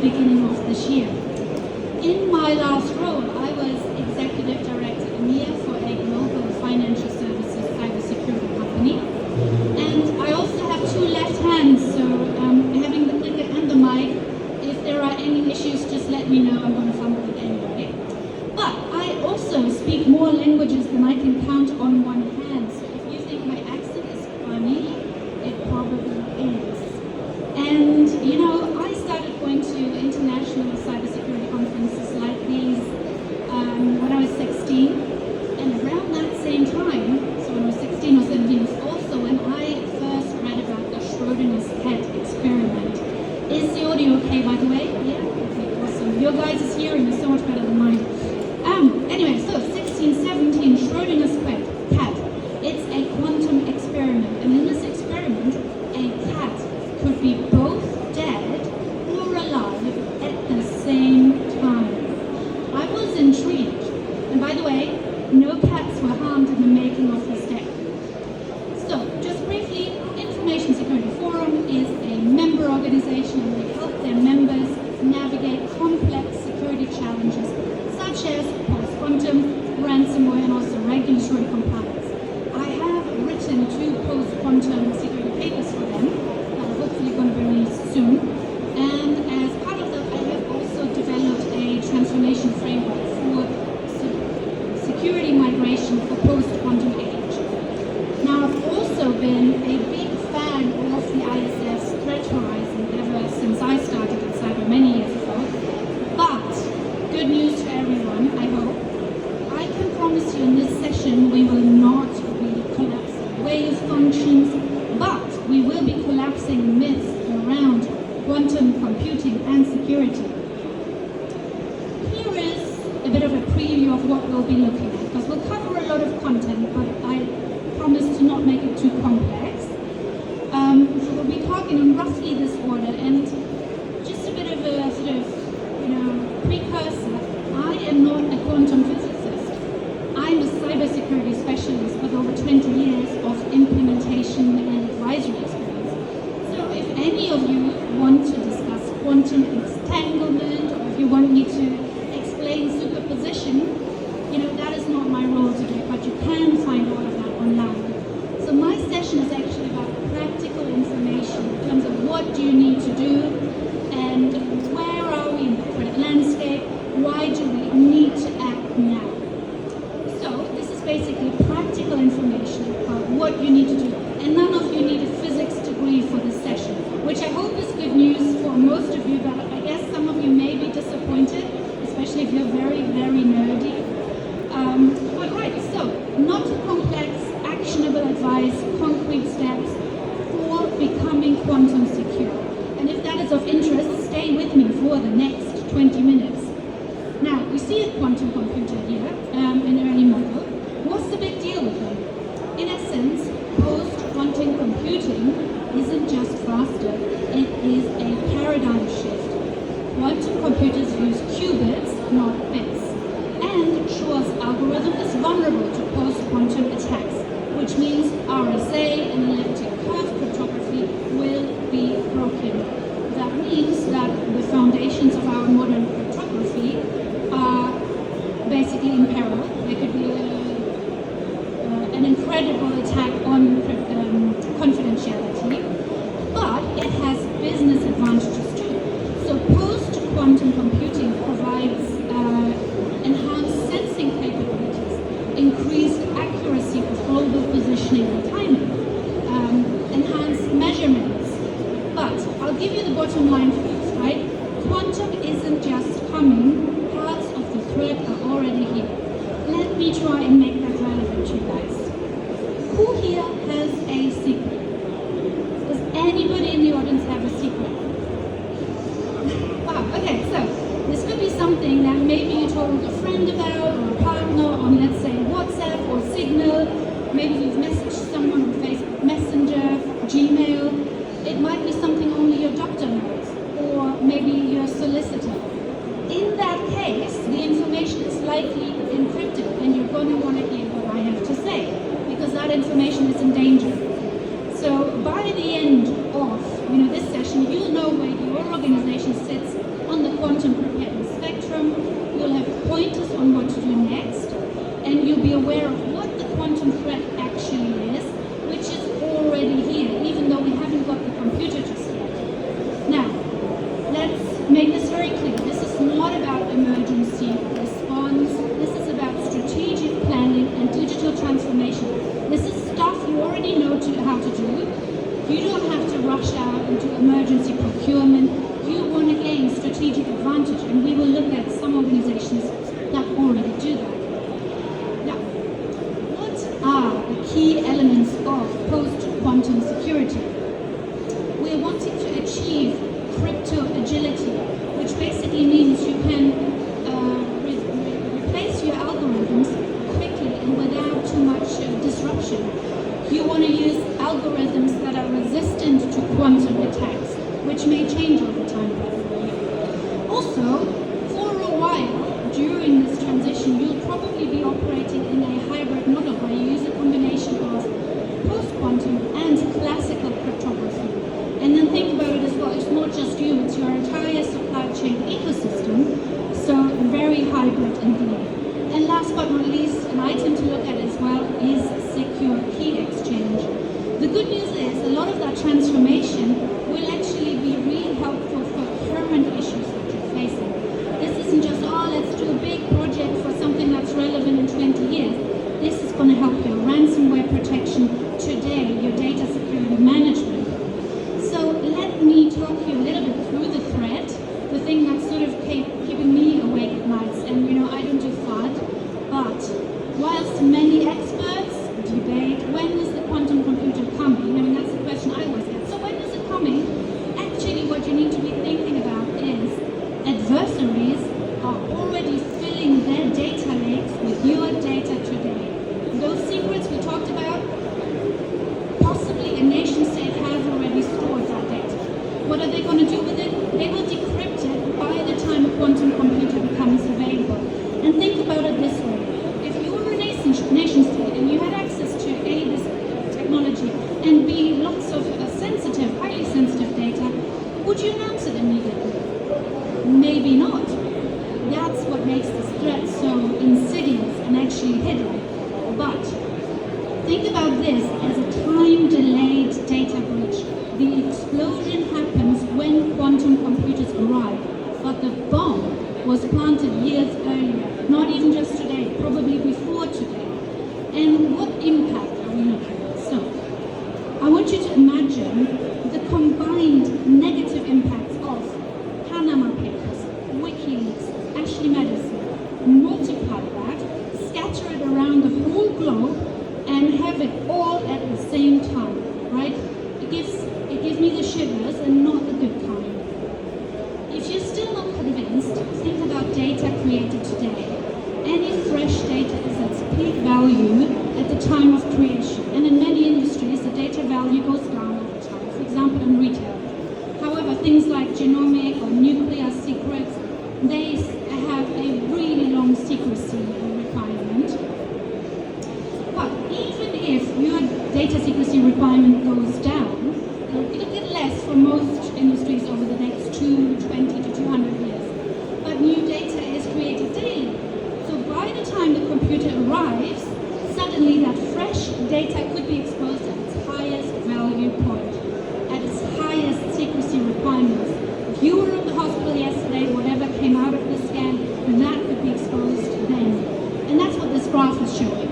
beginning of this year. In my last role, I was Executive Director EMEA for a global financial services cybersecurity company. And I also have two left hands, so having the clicker and the mic, if there are any issues, just let me know. I'm going to fumble it anyway. But I also speak more languages than I can count on one hand. So if you think my accent is funny, it probably is. And you know, I started going to international cybersecurity conferences like these when I was 16. And around that same time, so when I was 16 or 17, was also when I first read about the Schrodinger's cat experiment. Is the audio okay, by the way? Yeah? Okay, awesome. Your guys' hearing is so much better than mine. Anyway, so 1617, Schrodinger's cat. It's a quantum experiment. And in this experiment, a cat could be both dead or alive at the same time. I was intrigued. And by the way, no cats were harmed in the making of this deck. So, just briefly, Information Security Forum is a member organization and they help their members navigate complex security challenges such as post-quantum, ransomware, and also regulatory compliance. I have written 2 post-quantum security papers for them that are hopefully going to be released soon. And as part of that, I have also developed a transformation framework for security migration for post-quantum age. Now, I've also been a big fan of the ISS threat horizon ever since I started at cyber many years ago. But, good news to everyone, I hope. I can promise you in this session we will not be collapsing wave functions, but we will be collapsing myths around quantum computing and security. Here is a bit of a preview of what we'll be looking at, because we'll cover a lot of content, but I promise to not make it too complex. So we'll be talking in roughly this order, and just a bit of a sort of, precursor. I am not a quantum physicist. I'm a cybersecurity specialist with over 20 years of implementation and advisory experience. So if any of you want to discuss quantum entanglement, or if you want me to explain superposition, that is not my role today, but you can find all of that online. So my session is actually about practical information in terms of what do you need to do and where are we in the threat landscape, why do we need to act now. So this is basically practical information about what you need to do, and none of you need a physics degree for this session, which I hope is good news for most of you, but I guess some of you may be disappointed, especially if you're very, very nerdy. But right, so not too complex, actionable advice, concrete steps for becoming quantum secure. And if that is of interest, stay with me for the next 20 minutes. Now, we see a quantum computer here, an early model. What's the big deal with them? In essence, post-quantum computing isn't just faster, it is a paradigm shift. Quantum computers use qubits, not bits. And Shor's algorithm is vulnerable to post-quantum attacks, which means RSA and elliptic curve cryptography will be broken. That means that the foundations of our modern cryptography are basically in peril. There could be an incredible attack on confidentiality, but it has business advantages too. So post-quantum computing provides enhanced sensing capabilities, increased accuracy of global positioning and timing, enhanced measurements. But I'll give you the bottom line first, right? Quantum isn't just coming, parts of the threat are already here. Let me try and make that relevant to you guys. Who here has a secret? Does anybody in the audience have a secret? Wow, okay, so this could be something that maybe you told a friend about, or a partner on, let's say, WhatsApp or Signal. Maybe you've messaged someone on Facebook Messenger, Gmail. It might be something only your doctor knows, or maybe your solicitor. In that case, the information is likely encrypted, and you're going to want to hear what I have to say, because that information is in danger. So by the end of this session, you'll know where your organization sits on quantum preparedness spectrum, you'll have pointers on what to do next, and you'll be aware of what the quantum threat actually is, which is already here, even though we haven't got the computer just yet. Now, let's make this very clear. This is not about emergency response. This is about strategic planning and digital transformation. This is stuff you already know how to do. You don't have to rush out into emergency procurement. You want to gain strategic advantage, and we will look at some organizations that already do that. Now, what are the key elements of post-quantum security? We're wanting to achieve crypto agility, which basically means you can replace your algorithms quickly and without too much disruption. You want to use algorithms that are resistant to quantum attacks, which may change over time, by the way. Also, for a while during this transition, you'll probably be operating in a hybrid model where you use a combination of post-quantum and classical cryptography. And then think about it as well, it's not just you, it's your entire supply chain ecosystem, so very hybrid indeed. And last but not least, an item to look at as well is secure key exchange. The good news is a lot of that transformation will actually be really helpful for current issues that you're facing. This isn't just, oh, let's do a big project for something that's relevant in 20 years. This is going to help your ransomware protection today, your data security management. So let me talk you a little bit through the threat, the thing that's sort of keeping me awake at nights. And you know, I don't do FUD, but whilst many experts debate when is the quantum computer coming, I mean, that's the question I always get. So when is it coming? Actually, what you need to be thinking about is adversaries are already filling their data lakes with your data today. Those secrets we talked about, possibly a nation state has already stored that data. What are they going to do with it? They will decrypt it by the time a quantum computer becomes available. And think about it this way. If you were a nation state and you had access to A, this technology, and B, lots of sensitive, highly sensitive data, would you announce it immediately? Maybe not. That's what makes this threat so insidious and actually hidden. But think about this as a time-delayed data breach. The explosion happens when quantum computers arrive, but the bomb was planted years earlier, not even just today, probably before today. And what impact are we looking at? So, I want you to imagine the combined negative impacts of Panama Papers, WikiLeaks, Ashley Madison. Multiply that, scatter it around the whole globe, and have it all at the same time, right? It gives me the shivers and not the good kind. If you're still not convinced, think about data created today. Any fresh data is at peak value at the time of creation, and in many industries, the data value goes down over time, for example in retail. However, things like genomic or nuclear secrets, they have a really long secrecy requirement. But even if your data secrecy requirement goes down, it'll get less for most industries over the next 20 to 200 years. But new data is created daily. So by the time the computer arrives, suddenly that fresh data could be exposed at its highest value point, at its highest secrecy requirements. If you were in the hospital yesterday, whatever came out of the scan, that could be exposed then. And that's what this graph is showing.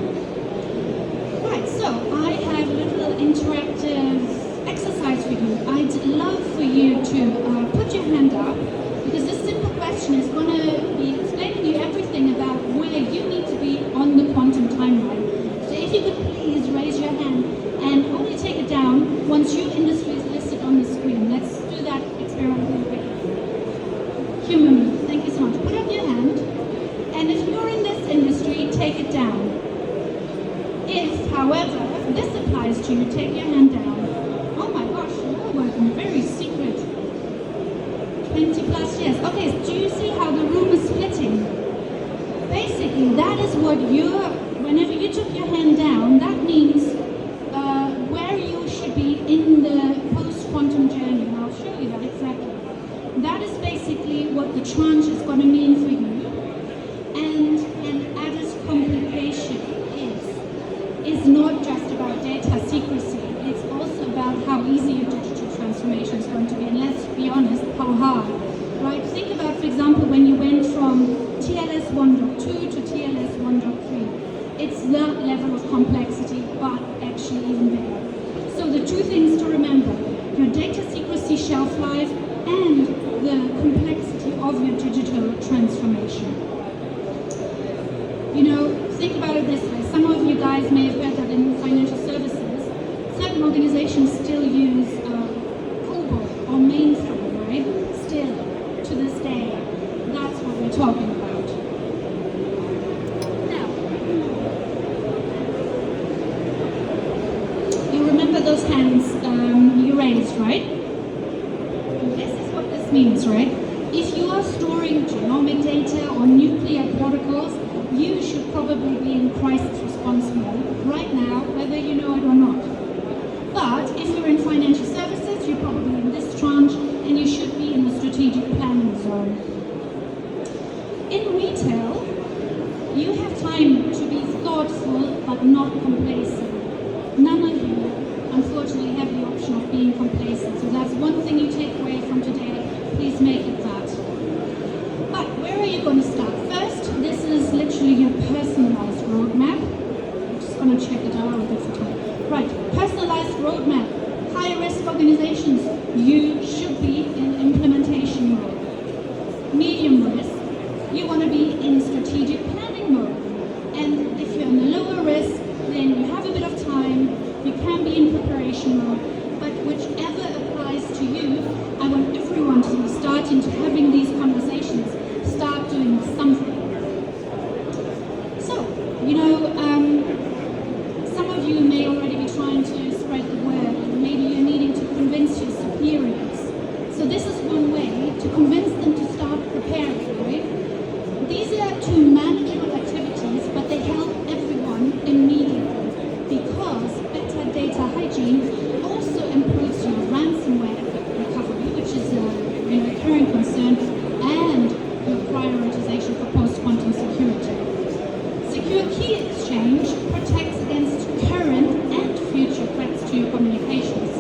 Right, so I have a little interactive exercise for you. I'd love for you to put your hand up, because this simple question is going to be explaining you everything about where you need to be on the quantum timeline. So if you could please raise your hand and only take it down once your industry is listed on the screen. Let's do that experiment real quick. Human, thank you so much. Put up your hand, and if you're in this industry, take it down. If, however, this applies to you, take your hand down. Oh my gosh, you're working very secret. 20 plus years. Okay, so do you see how the room is splitting? Basically, that is what whenever you took your hand down, that means where you should be in the post-quantum journey. And I'll show you that exactly. That is basically what the is not just about data secrecy, it's also about how easy your digital transformation is going to be, and let's be honest, how hard. Right? Think about, for example, when you went from TLS 1.2 to TLS 1.3. It's that level of complexity, but actually even bigger. So the two things to remember, your data secrecy shelf life and the complexity of your digital transformation. You know, think about it this way. Some of you guys may have heard that in financial services, certain organizations still use COBOL or mainframe, right? Still, to this day, that's what we're talking about. Now, you remember those hands you raised, right? This is what this means, right? If you are storing genomic data or nuclear protocols, you should probably be in crisis response mode right now, whether you know it or not. But if you're in financial services, you're probably in this tranche, and you should be in the strategic planning zone. In retail, you have time to be thoughtful but not complacent. None of you, unfortunately, have the option of being complacent. So that's one thing you take away from today. Please make it that. But where are you going to start? First, this is literally your personalized roadmap. I'm just going to check it out a bit for time. Right, personalized roadmap. High-risk organizations, you should be in implementation mode. Medium risk, you want to be in strategic planning mode. And if you're in the lower risk, then you have a bit of time, you can be in preparation mode, but whichever applies to you, I want everyone to start into having these conversations, start doing something. So, you know, some of you may already be trying to spread the word, and maybe you're needing to convince your superiors. So this is one way to convince them to start preparing, right? These are two manageable activities, but they help everyone immediately, because better data hygiene also improves your ransomware recovery, which is a recurring concern, and your prioritization for post-quantum security. Secure key exchange protects against current and future threats to your communications.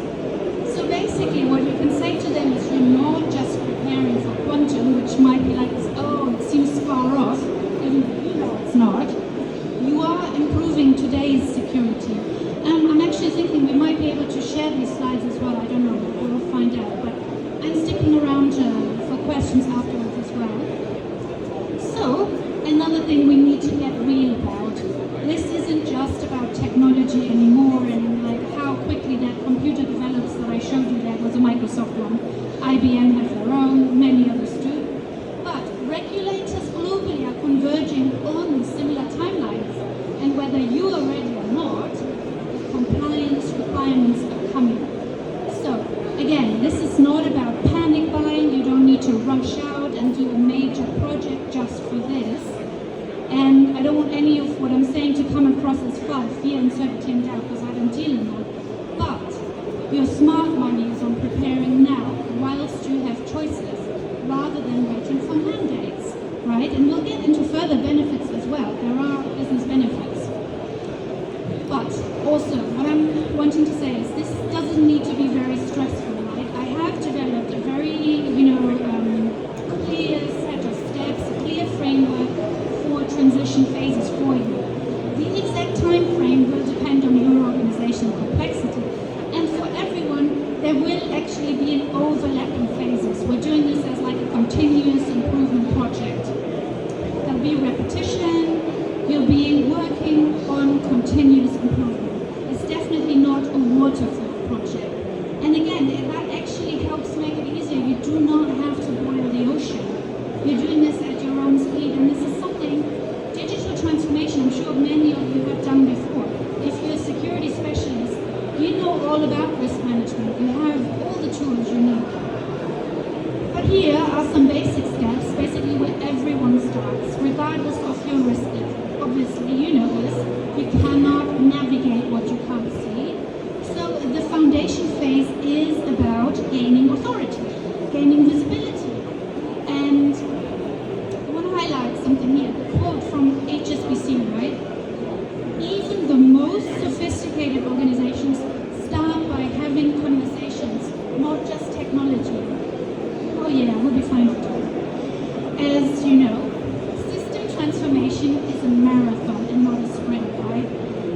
So basically what you can say to them is you're not just preparing for quantum, which might be like, oh, it seems far off, even though you know it's not. You are improving today's security. I'm actually thinking we might be able to share these slides as well. I don't know, we'll find out. But I'm sticking around for questions afterwards as well. So, another thing we need to get real about. This isn't just about technology anymore and like how quickly that computer develops that I showed you. That was a Microsoft one. IBM has their own, many others do. But regulators globally are converging on similar timelines. And whether you are ready or not, the compliance requirements are coming. So, again, this is not about panic buying. You don't need to rush out and do a major project just for this. And I don't want any of what I'm saying to come across as fear, uncertainty, and doubt, because I don't deal in that. But your smart money is on preparing now, whilst you have choices, rather than waiting for mandates, right? And we'll get into further benefits as well. There are business benefits. But also, what I'm wanting to say is this doesn't need to be very stressful, right? I have developed a very, clear set of steps, a clear framework for transition phases for you. The exact time frame will depend on your organizational complexity. And for everyone, there will actually be an overlapping phases. We're doing this as like a continuous improvement project. There'll be repetition, you'll be working on continuous improvement. It's definitely not a waterfall project. And again, that actually helps make it easier. You do not have to boil the ocean. You're doing this at your own speed, and this is something, digital transformation, I'm sure many of you have done before. If you're a security specialist, you know all about risk management. You have all the tools you need. But here are some basic steps, basically where everyone starts, regardless of your risk level. Obviously, you know this. You cannot never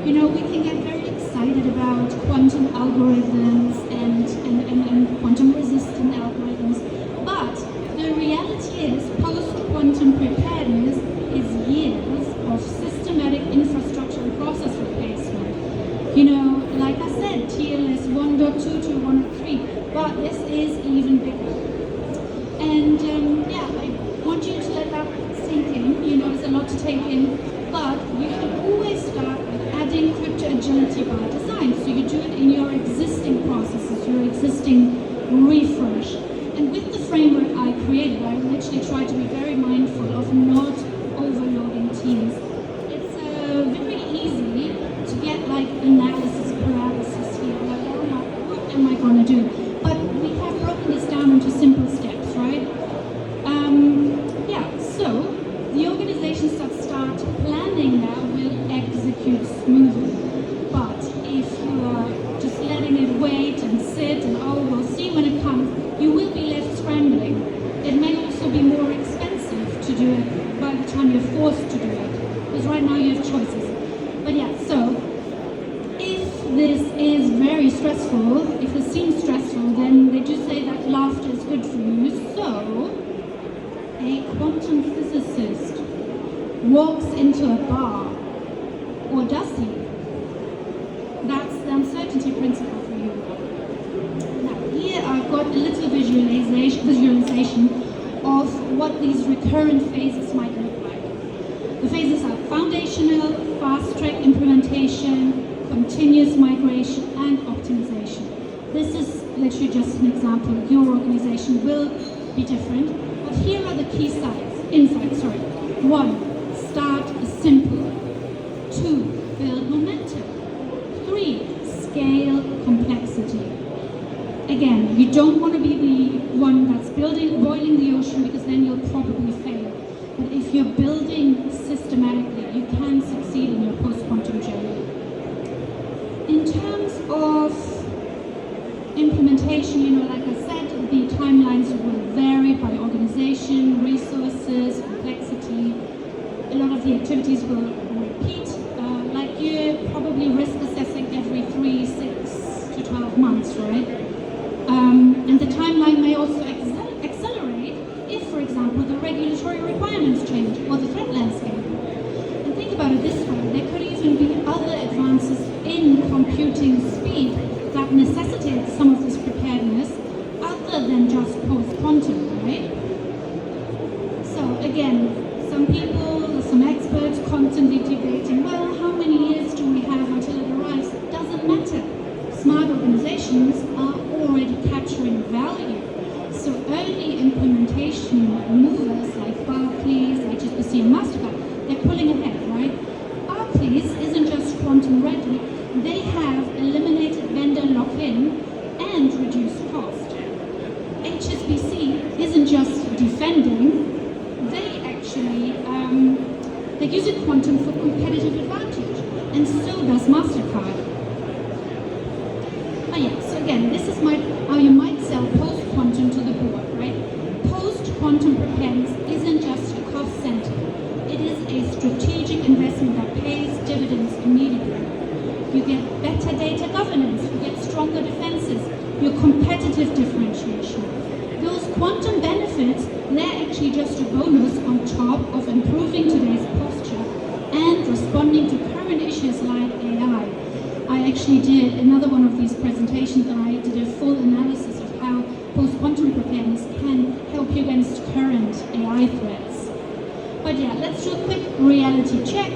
You know, we can get very excited about quantum algorithms and quantum resistant algorithms, but the reality is post-quantum preparedness is years of systematic infrastructure and process replacement. You know, like I said, TLS 1.2 to 1.3, but this is even bigger. And yeah, I want you to let that sink in. You know, there's a lot to take in, but you can always start with adding crypto agility by design. So you do it in your existing processes, your existing refresh. And with the framework I created, I literally try to be very mindful of not overloading teams. It's very easy to get like analysis paralysis here, like, what am I going to do? But we have broken this down into simple steps, right? Yeah, so the organizations that start planning now will execute smoothly. But if you are just letting it wait and sit and, oh, we'll see when it comes, you will be left scrambling. It may also be more expensive to do it by the time you're forced to do it. Because right now you have choices. But yeah, so if this is very stressful, if it seems stressful, then they do say that laughter is good for you. So a quantum physicist walks into a bar, or does he? That's the uncertainty principle for you. Now here I've got a little visualization of what these recurrent phases might look like. The phases are foundational, fast-track implementation, continuous migration, and optimization. This is literally just an example. Your organization will be different, but here are the key insights. 1, start simple. 2, build momentum. 3, scale complexity. Again, you don't want to be the one that's boiling the ocean, because then you'll probably fail. But if you're building systematically, you can succeed in your post-quantum journey. In terms of implementation, you know, like I said, the timelines will vary by organization, resources, complexity. A lot of the activities will repeat. Like you're probably risk assessing every 3, 6 to 12 months, right? And the timeline may also accelerate if, for example, the regulatory requirements change or the threat landscape. And think about it this way, there could even be other advances in computing speed that necessitate some of this preparedness other than just post-quantum, right? So again, some people, some experts constantly debating, well, how many years do we have until it arrives? It doesn't matter. Smart organizations are already capturing value. So early implementation movers like Barclays, HSBC and MasterCard, they're pulling ahead, right? Barclays isn't just quantum ready, they have eliminated vendor lock-in and reduced cost. HSBC isn't just defending, they actually, they're using quantum for competitive advantage, and so does MasterCard. Oh yeah, so again, this is how you might sell post-quantum to the board, right? Post-quantum preparedness isn't just a cost center. It is a strategic investment that pays dividends immediately. You get better data governance, you get stronger defenses, your competitive differentiation. Those quantum benefits, they're actually just a bonus on top of improving today's posture and responding to current issues like AI. I actually did another one of these presentations, and I did a full analysis of how post-quantum preparedness can help you against current AI threats. But yeah, let's do a quick reality check.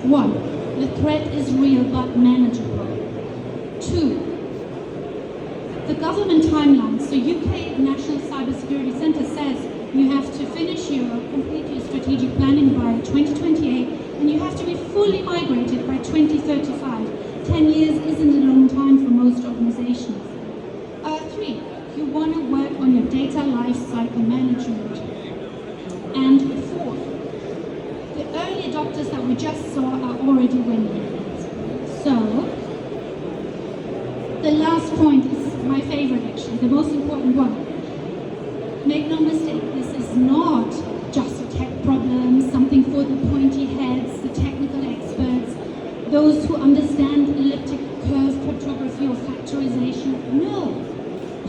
1, the threat is real but manageable. 2, the government timeline. So UK National Cybersecurity Centre says you have to complete your strategic planning by 2028, and you have to be fully migrated by 2035. 10 years isn't a long time for most organizations. 3, you want to work on your data lifecycle management. And 4, the early adopters that we just saw are already winning. So, the last point is my favorite actually, the most important one. Make no mistake, this is not just a tech problem, something for the pointy heads, the technical experts. Those who understand elliptic curve cryptography or factorization know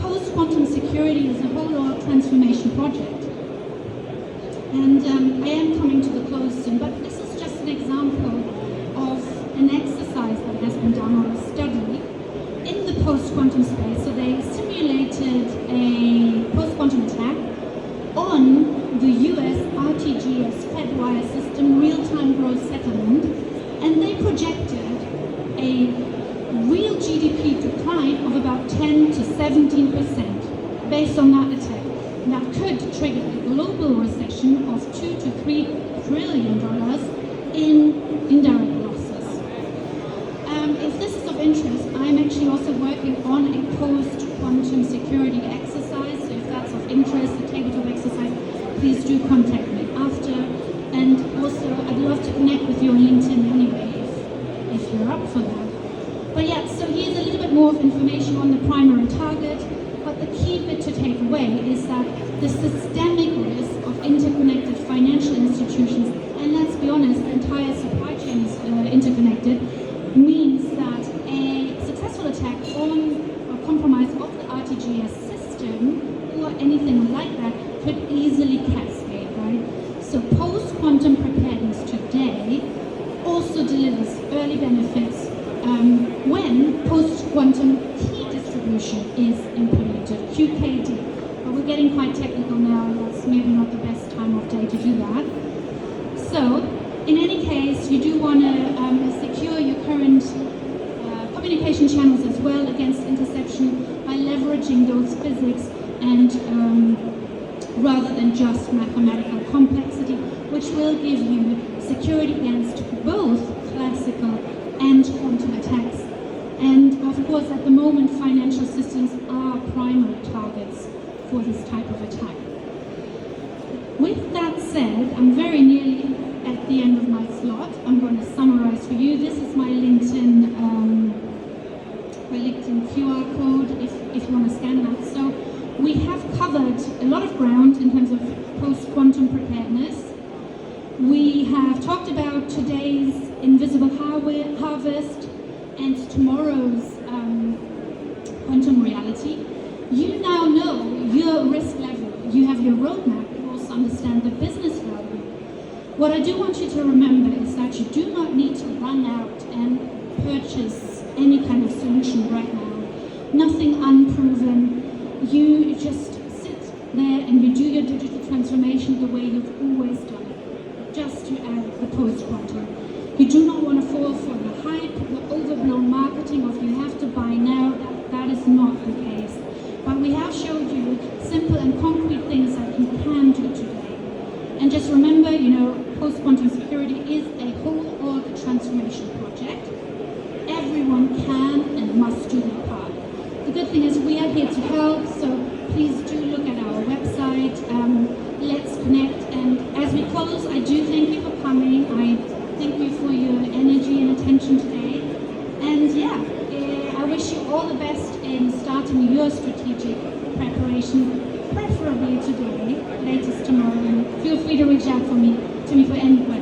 post-quantum security is a whole org transformation project. And I am coming to the close soon, but this is just an example of an exercise that has been done, or a study, in the post-quantum space. So they simulated a post-quantum attack on the US RTGS Fedwire system, real-time gross settlement, and they projected a real GDP decline of about 10 to 17% based on that attack. And that could trigger a global recession of $2 to $3 trillion in indirect losses. If this is of interest, I'm actually also working on a post-quantum security exercise. So if that's of interest, a tabletop exercise, please do contact me after. And also, I'd love to connect with you on LinkedIn anyway, if you're up for that. But yeah, so here's a little bit more of information on the primary target. But the key bit to take away is that the systemic risk of interconnected financial institutions, and let's be honest, the entire supply chain is interconnected, means that a successful attack on or compromise of the RTGS system or anything like that could easily cascade, right? So post-quantum preparedness today also delivers early benefits when post-quantum key distribution is implemented, QKD. But we're getting quite technical now, that's maybe not the best time of day to do that. So, in any case, you do want to secure your current communication channels as well against interception by leveraging those physics and rather than just mathematical complexity, which will give you security against both classical and quantum attacks. And of course, at the moment, financial systems are primary targets for this type of attack. With that said, I'm very nearly at the end of my slot. I'm going to summarize for you. This is my LinkedIn QR code if you want to scan that. So we have covered a lot of ground in terms of post-quantum preparedness. We have talked about today's invisible harvest and tomorrow's quantum reality. You now know your risk level. You have your roadmap. You also understand the business value. What I do want you to remember is that you do not need to run out and purchase any kind of solution right now. Nothing unproven. You just sit there and you do your digital transformation the way you've always done it, just to add the post-quantum. You do not want to fall for the hype, the overblown marketing of you have to buy now. That is not the case. But we have showed you simple and concrete things that you can do today. And just remember, post-quantum security is a whole org transformation project. Everyone can and must do their part. The good thing is we are here to help, so please do look at our website. Let's connect. And as we close, I do thank you for coming. I thank you for your energy and attention today. And yeah, I wish you all the best in starting your strategic preparation, preferably today, latest tomorrow. And feel free to reach out to me for any questions.